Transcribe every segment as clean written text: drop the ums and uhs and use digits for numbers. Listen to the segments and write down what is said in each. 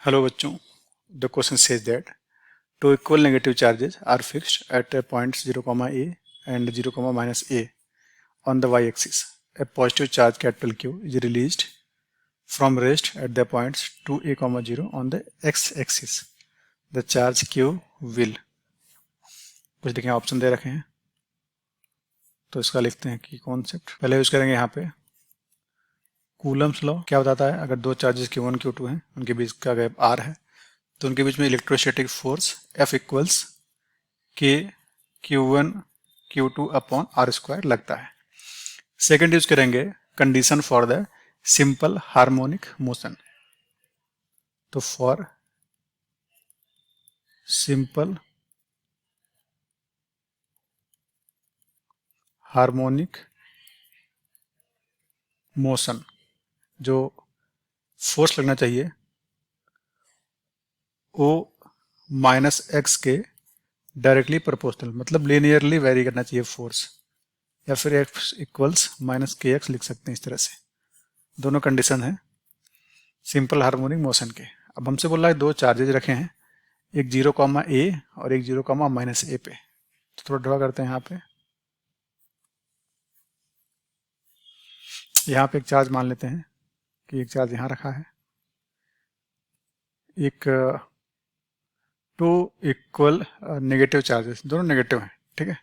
Hello बच्चों, the question says that two equal negative charges are fixed at points 0, a and 0, minus a on the y-axis. A positive charge capital Q is released from rest at the points 2a, 0 on the x-axis. The charge Q will, कुछ देखें option दे रखे हैं तो इसका लिखते हैं कि concept पहले यूज करेंगे यहाँ पे कूलम्स लॉ क्या बताता है। अगर दो चार्जेस Q1 Q2 हैं उनके बीच का गैप R है तो उनके बीच में इलेक्ट्रोस्टैटिक फोर्स F इक्वल्स के Q1 Q2 upon R square लगता है। सेकंड यूज करेंगे condition for the simple harmonic motion. तो फॉर सिंपल हार्मोनिक मोशन जो फोर्स लगना चाहिए वो माइनस एक्स के डायरेक्टली प्रोपोर्शनल, मतलब लीनियरली वेरी करना चाहिए फोर्स, या फिर एक्स इक्वल्स माइनस के एक्स लिख सकते हैं। इस तरह से दोनों कंडीशन है सिंपल हार्मोनिक मोशन के। अब हमसे बोल रहा है दो चार्जेज रखे हैं, एक 0, a और एक 0, माइनस a पे। तो थोड़ा ड्रॉ करते हैं। यहाँ पे एक चार्ज मान लेते हैं कि एक चार्ज यहाँ रखा है, एक टू इक्वल नेगेटिव चार्जेस, दोनों नेगेटिव हैं, ठीक है।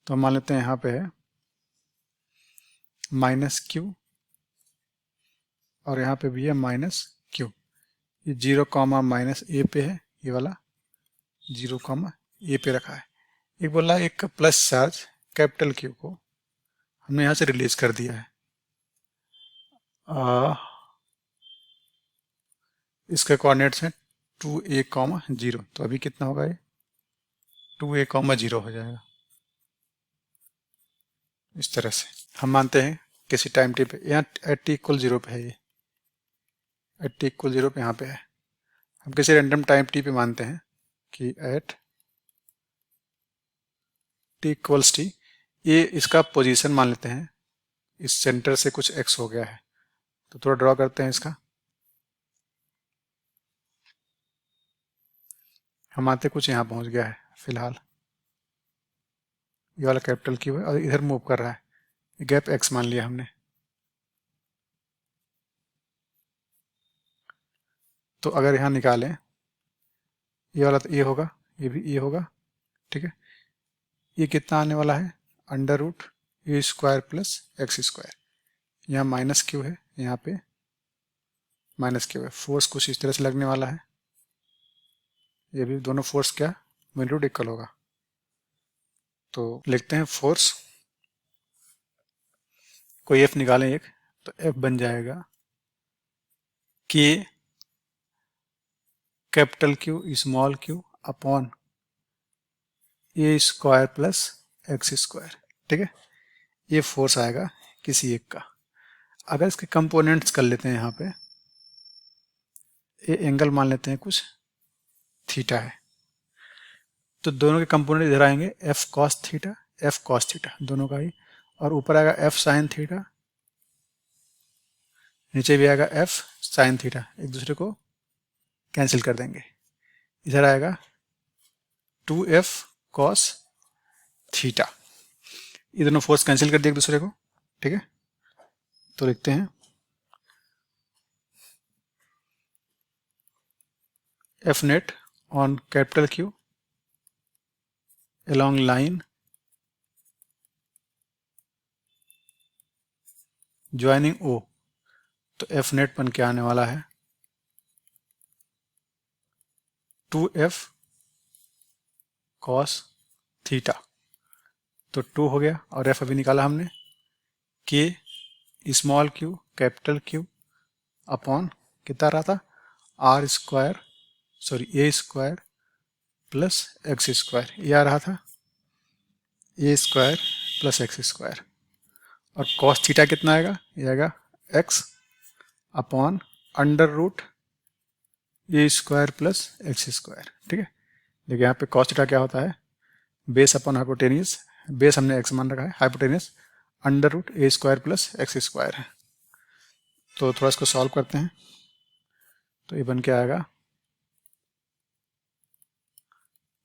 तो हम मान लेते हैं यहाँ पे है माइनस क्यू और यहाँ पे भी है माइनस क्यू। ये 0, माइनस ए पे है, ये वाला 0, ए पे रखा है। एक बोला एक प्लस चार्ज कैपिटल क्यू को हमने यहाँ से रिलीज कर दिया है। इसके कोऑर्डिनेट्स हैं 2a, 0। तो अभी कितना होगा ये 2a, 0 हो जाएगा। इस तरह से हम मानते हैं किसी टाइम टी पे, यहाँ एट टी इक्वल 0 पे है, ये एट टी इक्वल 0 पे यहाँ पे है। हम किसी रैंडम टाइम टी पे मानते हैं कि एट टी इक्वल्स टी, ये इसका पोजीशन मान लेते हैं, इस सेंटर से कुछ x हो गया है। तो थोड़ा ड्रॉ करते हैं इसका। हम आते कुछ यहाँ पहुँच गया है फिलहाल, ये वाला कैपिटल क्यू है और इधर मूव कर रहा है, गैप x मान लिया हमने। तो अगर यहाँ निकालें, ये वाला तो ए होगा, ये भी ए होगा, ठीक है। ये कितना आने वाला है under root a square plus x square. यहाँ माइनस क्यू है, यहाँ पे माइनस क्यू है। फोर्स कुछ इस तरह से लगने वाला है, ये भी दोनों फोर्स क्या मैग्नीट्यूड इक्वल होगा। तो लिखते हैं फोर्स, कोई एफ निकालें एक, तो एफ बन जाएगा k capital Q small q upon a square plus x square, ठीक है। ये फोर्स आएगा किसी एक का। अगर इसके कंपोनेंट्स कर लेते हैं, यहाँ पे ये एंगल मान लेते हैं कुछ थीटा है, तो दोनों के कंपोनेंट इधर आएंगे F cos theta, F cos theta दोनों का ही, और ऊपर आएगा एफ साइन थीटा, नीचे भी आएगा एफ साइन थीटा, एक दूसरे को कैंसिल कर देंगे। इधर आएगा 2f कॉस थीटा, ये दोनों फोर्स कैंसिल कर दिए एक दूसरे को, ठीक है। तो लिखते हैं F net on capital Q along line joining O। तो एफ नेट बन के आने वाला है 2f cos थीटा। तो 2 हो गया और एफ अभी निकाला हमने, k small q capital q upon कितना रहा था r square, sorry a square plus x square, ये आ रहा था a square plus x square. और कॉस थीटा कितना आएगा, ये आएगा x upon under root a square plus x square, ठीक है। देखिए यहाँ पे कॉस थीटा क्या होता है, बेस अपॉन हाइपोटेनियस, बेस हमने एक्स मान रखा है, hypotenuse under root a square plus x square है। तो थोड़ा इसको सॉल्व करते हैं। तो ये बन के आएगा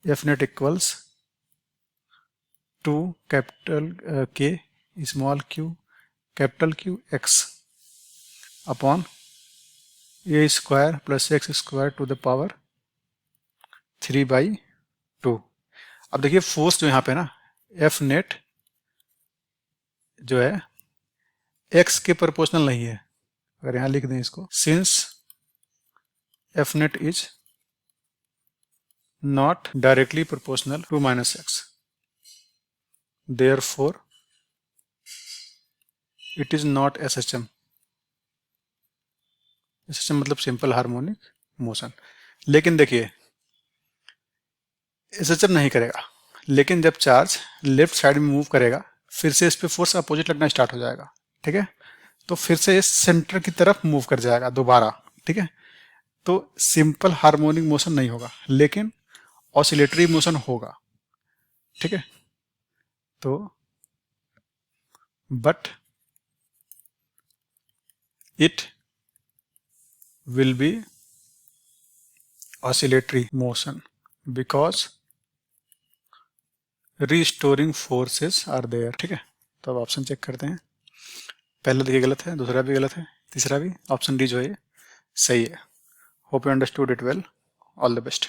F net equals to capital K small q capital Q x upon a square plus x square to the power 3/2। अब देखिए फोर्स जो यहाँ पे ना एफ नेट जो है एक्स के प्रोपोर्शनल नहीं है। अगर यहाँ लिख दें इसको, since F net is not directly proportional to minus x, therefore it is not SHM। SHM मतलब सिंपल हार्मोनिक मोशन। लेकिन देखिए SHM नहीं करेगा, लेकिन जब चार्ज लेफ्ट साइड में मूव करेगा फिर से इस पे फोर्स अपोजिट लगना स्टार्ट हो जाएगा। ठीक है, तो फिर से इस सेंटर की तरफ मूव कर जाएगा दोबारा। ठीक है, तो सिंपल हार्मोनिक मोशन नहीं होगा लेकिन ऑसिलेटरी मोशन होगा। ठीक है, तो but it will be oscillatory motion because restoring forces are there. ठीक है, तो अब ऑप्शन चेक करते हैं। पहला देखिए गलत है, दूसरा भी गलत है, तीसरा भी। ऑप्शन डी जो है सही है। Hope you understood it well. All the best.